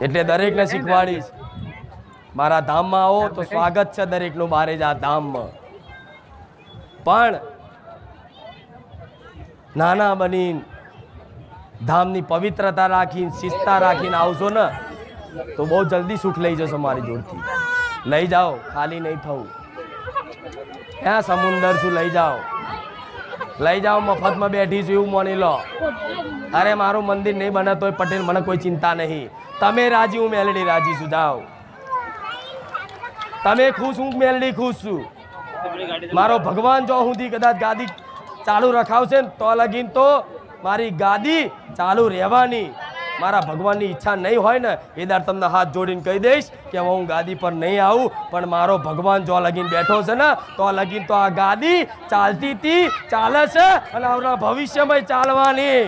એટલે દરેકને શીખવાડીશ મારા ધામમાં આવો તો સ્વાગત છે દરેકનું બારે જ આ ધામમાં પણ નાના બની ધામની પવિત્રતા રાખીને શિસ્તા રાખીને આવશો ને તો બહુ જલ્દી સુખ લઈ જશો મારી જોડથી લઈ જાઓ ખાલી નહીં થવું ત્યાં સમુંદર છું લઈ જાઓ મફતમાં બેઠી છું એવું માની લો અરે મારું મંદિર નહીં બને તોય પટેલ મને કોઈ ચિંતા નહીં તમે રાજી હું મેલડી રાજી છું જાઓ તમે ખુશ હું મેલડી ખુશ છું મારો ભગવાન જો સુધી કદાચ ગાદી ચાલુ રખાવશે ને તો લગીન તો મારી ગાદી ચાલુ રહેવાની મારા ભગવાનની ઈચ્છા નહીં હોય ને એ દર તમને હાથ જોડીને કહી દઈશ કે હું ગાદી પર નહીં આવું પણ મારો ભગવાન જો લગીન બેઠો છે ને તો લગીન તો આ ગાદી ચાલતી હતી ચાલે છે અને આવનારા ભવિષ્યમાં ચાલવાની